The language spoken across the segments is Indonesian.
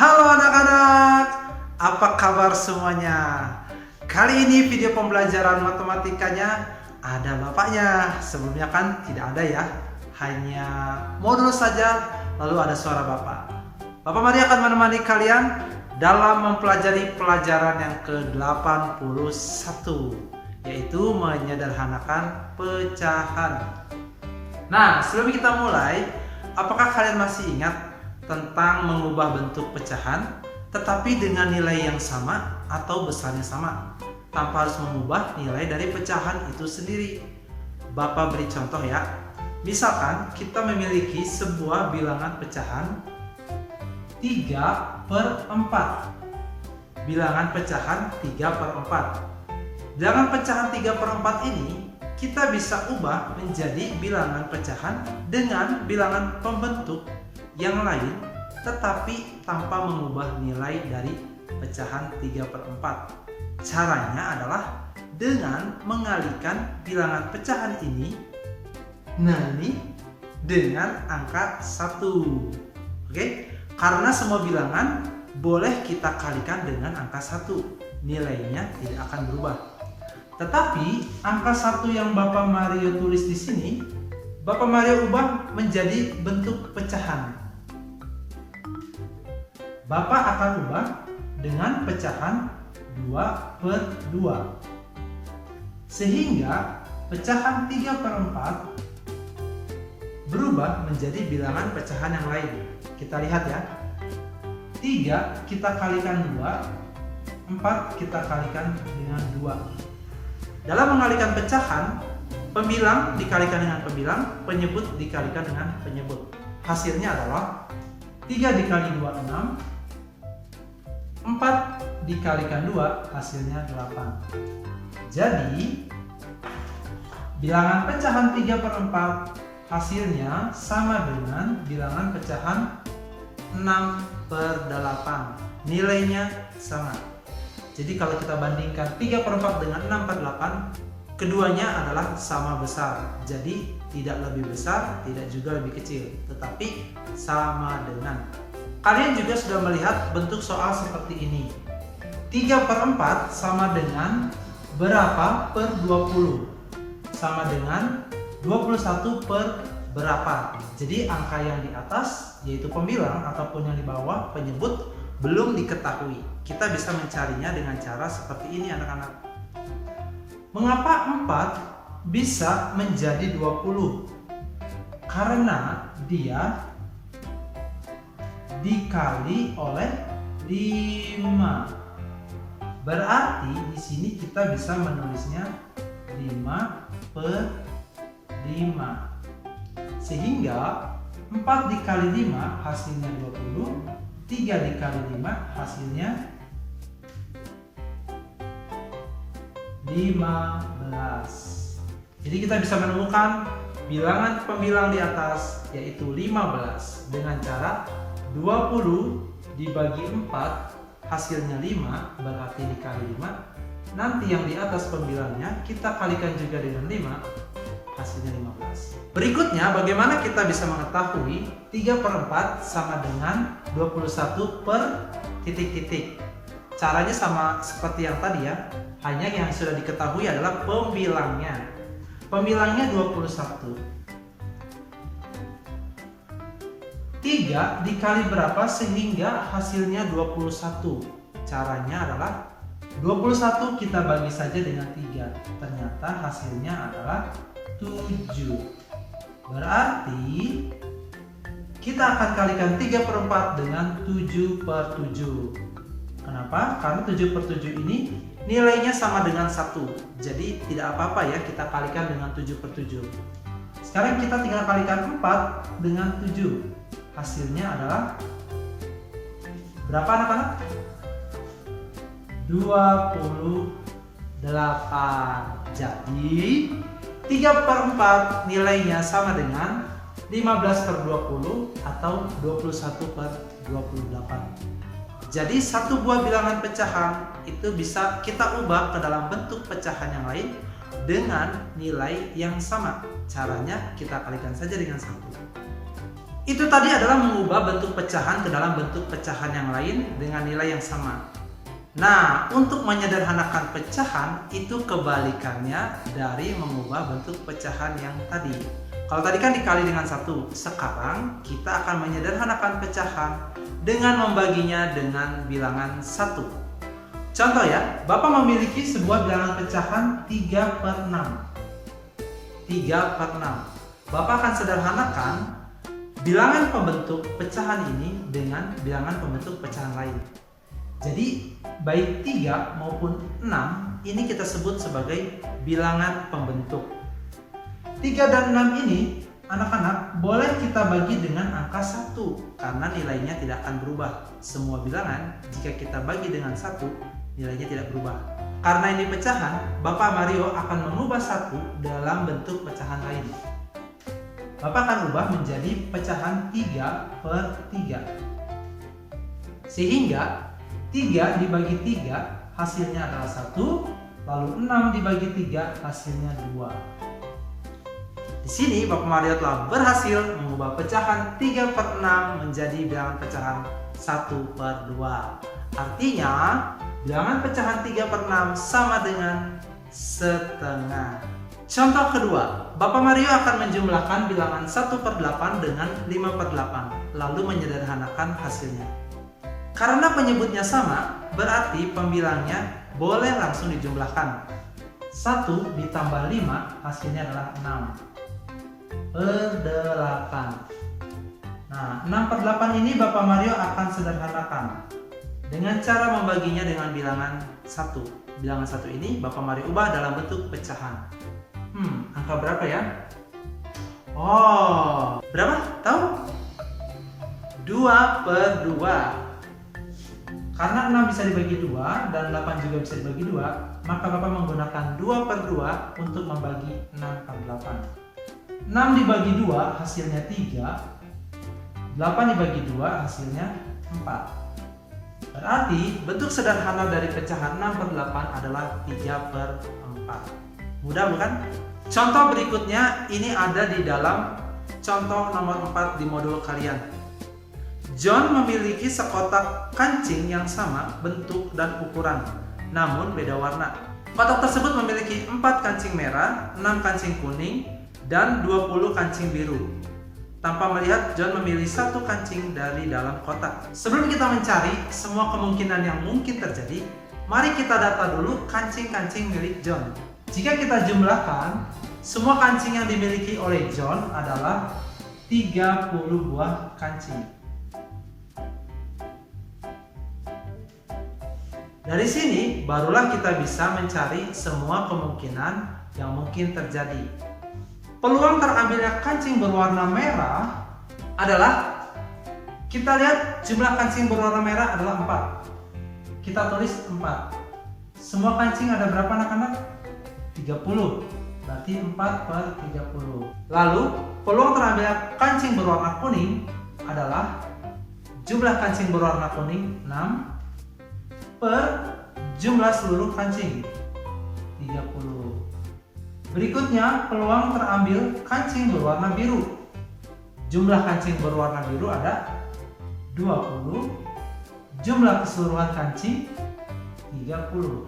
Halo anak-anak, apa kabar semuanya? Kali ini video pembelajaran matematikanya ada bapaknya. Sebelumnya kan tidak ada ya, hanya modul saja, lalu ada suara bapak. Bapak Mari akan menemani kalian dalam mempelajari pelajaran yang ke-81, yaitu menyederhanakan pecahan. Nah, sebelum kita mulai, apakah kalian masih ingat tentang mengubah bentuk pecahan tetapi dengan nilai yang sama atau besarnya sama, tanpa harus mengubah nilai dari pecahan itu sendiri? Bapak beri contoh ya. Misalkan kita memiliki sebuah bilangan pecahan 3/4. Bilangan pecahan 3/4. Bilangan pecahan 3/4 ini kita bisa ubah menjadi bilangan pecahan dengan bilangan pembentuk yang lain, tetapi tanpa mengubah nilai dari pecahan 3/4. Caranya adalah dengan mengalihkan bilangan pecahan ini dengan angka 1. Oke? Karena semua bilangan boleh kita kalikan dengan angka 1. Nilainya tidak akan berubah. Tetapi angka 1 yang Bapak Mario tulis di sini, Bapak Mario ubah menjadi bentuk pecahan. Bapak akan ubah dengan pecahan 2/2. Sehingga pecahan 3/4 berubah menjadi bilangan pecahan yang lain. Kita lihat ya. 3 kita kalikan 2, 4 kita kalikan dengan 2. Dalam mengalihkan pecahan, pembilang dikalikan dengan pembilang, penyebut dikalikan dengan penyebut. Hasilnya adalah 3 dikali 2, 6. 4 dikalikan 2, hasilnya 8. Jadi, bilangan pecahan 3/4 hasilnya sama dengan bilangan pecahan 6/8. Nilainya sama. Jadi kalau kita bandingkan 3/4 dengan 6/8, keduanya adalah sama besar. Jadi tidak lebih besar, tidak juga lebih kecil, tetapi sama dengan. Kalian juga sudah melihat bentuk soal seperti ini. 3/4 sama dengan berapa per 20? Sama dengan 21 per berapa? Jadi angka yang di atas yaitu pembilang ataupun yang di bawah penyebut belum diketahui. Kita bisa mencarinya dengan cara seperti ini anak-anak. Mengapa 4 bisa menjadi 20? Karena dia dikali oleh 5. Berarti di sini kita bisa menulisnya 5/5. Sehingga 4 dikali 5 hasilnya 20, 3 dikali 5 hasilnya 15. Jadi kita bisa menemukan bilangan pembilang di atas yaitu 15 dengan cara 20 dibagi 4 hasilnya 5, berarti dikali 5. Nanti yang di atas pembilangnya kita kalikan juga dengan 5, hasilnya 15. Berikutnya, bagaimana kita bisa mengetahui 3/4 sama dengan 21 per titik-titik? Caranya sama seperti yang tadi ya, hanya yang sudah diketahui adalah pembilangnya. Pembilangnya 21. 3 dikali berapa sehingga hasilnya 21? Caranya adalah 21 kita bagi saja dengan 3. Ternyata hasilnya adalah 7. Berarti kita akan kalikan 3/4 dengan 7/7. Kenapa? Karena 7/7 ini nilainya sama dengan 1. Jadi tidak apa-apa ya kita kalikan dengan 7/7. Sekarang kita tinggal kalikan 4 dengan 7. Hasilnya adalah berapa anak-anak? 28. Jadi 3/4 nilainya sama dengan 15/20 atau 21/28. Jadi satu buah bilangan pecahan itu bisa kita ubah ke dalam bentuk pecahan yang lain dengan nilai yang sama. Caranya kita kalikan saja dengan 1. Itu tadi adalah mengubah bentuk pecahan ke dalam bentuk pecahan yang lain dengan nilai yang sama. Nah, untuk menyederhanakan pecahan itu kebalikannya dari mengubah bentuk pecahan yang tadi. Kalau tadi kan dikali dengan 1, sekarang kita akan menyederhanakan pecahan dengan membaginya dengan bilangan 1. Contoh ya, Bapak memiliki sebuah bilangan pecahan 3/6. 3/6. Bapak akan sederhanakan bilangan pembentuk pecahan ini dengan bilangan pembentuk pecahan lain. Jadi baik 3 maupun 6 ini kita sebut sebagai bilangan pembentuk. 3 dan 6 ini anak-anak boleh kita bagi dengan angka 1 karena nilainya tidak akan berubah. Semua bilangan jika kita bagi dengan 1 nilainya tidak berubah. Karena ini pecahan, Bapak Mario akan mengubah 1 dalam bentuk pecahan lain. Bapak akan ubah menjadi pecahan 3/3. Sehingga 3 dibagi 3 hasilnya adalah 1, lalu 6 dibagi 3 hasilnya 2. Di sini Bapak Mario telah berhasil mengubah pecahan 3/6 menjadi bilangan pecahan 1/2. Artinya bilangan pecahan 3/6 sama dengan setengah. Contoh kedua, Bapak Mario akan menjumlahkan bilangan 1/8 dengan 5/8, lalu menyederhanakan hasilnya. Karena penyebutnya sama, berarti pembilangnya boleh langsung dijumlahkan. 1 ditambah 5 hasilnya adalah 6/8. Nah, 6/8 ini Bapak Mario akan sederhanakan dengan cara membaginya dengan bilangan 1. Bilangan 1 ini Bapak Mario ubah dalam bentuk pecahan. Angka berapa ya? Oh, berapa? Tahu? 2/2. Karena 6 bisa dibagi 2 dan 8 juga bisa dibagi 2, maka Bapak menggunakan 2/2 untuk membagi 6/8. 6 dibagi 2 hasilnya 3, 8 dibagi 2 hasilnya 4. Berarti bentuk sederhana dari pecahan 6/8 adalah 3/4. Mudah bukan? Contoh berikutnya ini ada di dalam contoh nomor 4 di modul kalian. John memiliki sekotak kancing yang sama bentuk dan ukuran, namun beda warna. Kotak tersebut memiliki 4 kancing merah, 6 kancing kuning, dan 20 kancing biru. Tanpa melihat, John memilih 1 kancing dari dalam kotak. Sebelum kita mencari semua kemungkinan yang mungkin terjadi, mari kita data dulu kancing-kancing milik John. Jika kita jumlahkan, semua kancing yang dimiliki oleh John adalah 30 buah kancing. Dari sini barulah kita bisa mencari semua kemungkinan yang mungkin terjadi. Peluang terambilnya kancing berwarna merah adalah, kita lihat jumlah kancing berwarna merah adalah 4. Kita tulis 4. Semua kancing ada berapa anak-anak? 30. Berarti 4/30. Lalu peluang terambilnya kancing berwarna kuning adalah jumlah kancing berwarna kuning 6 per jumlah seluruh kancing 30. Berikutnya peluang terambil kancing berwarna biru. Jumlah kancing berwarna biru ada 20, jumlah keseluruhan kancing 30.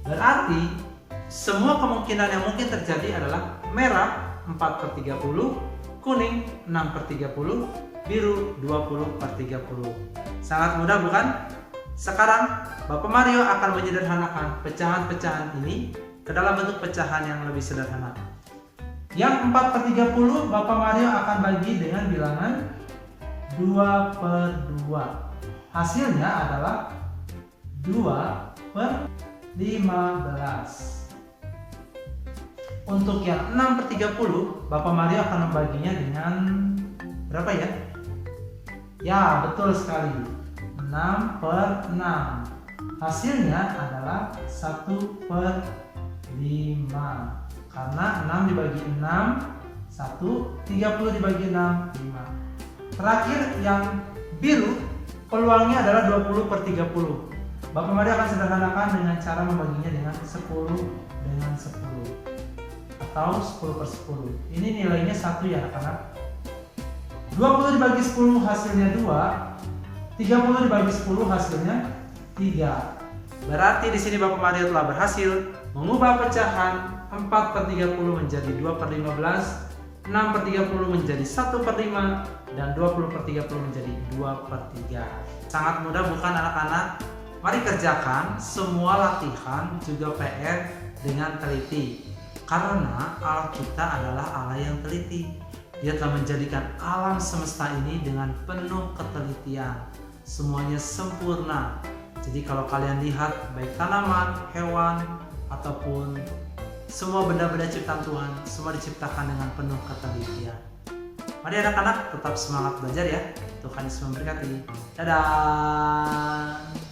Berarti semua kemungkinan yang mungkin terjadi adalah merah 4/30, kuning 6/30, biru 20/30. Sangat mudah bukan? Sekarang Bapak Mario akan menyederhanakan pecahan-pecahan ini ke dalam bentuk pecahan yang lebih sederhana. Yang 4/30 Bapak Mario akan bagi dengan bilangan 2/2. Hasilnya adalah 2/15. Untuk yang 6/30 Bapak Mario akan membaginya dengan berapa ya? Ya, betul sekali. 6/6. Hasilnya adalah 1/5. Karena 6 dibagi 6 1, 30 dibagi 6 5. Terakhir yang biru, peluangnya adalah 20/30. Bapak Mario akan sederhanakan dengan cara membaginya dengan 10 dengan 10 atau 10/10. Ini nilainya 1 ya anak-anak. 20 dibagi 10 hasilnya 2. 30 dibagi 10 hasilnya 3. Berarti di sini Bapak Mario telah berhasil mengubah pecahan 4/30 menjadi 2/15, 6/30 menjadi 1/5, dan 20/30 menjadi 2/3. Sangat mudah bukan anak-anak? Mari kerjakan semua latihan juga PR dengan teliti. Karena Allah kita adalah Allah yang teliti. Dia telah menjadikan alam semesta ini dengan penuh ketelitian. Semuanya sempurna. Jadi kalau kalian lihat baik tanaman, hewan, ataupun semua benda-benda ciptaan Tuhan, semua diciptakan dengan penuh ketelitian. Mari anak-anak tetap semangat belajar ya. Tuhan Yesus memberkati. Dadah.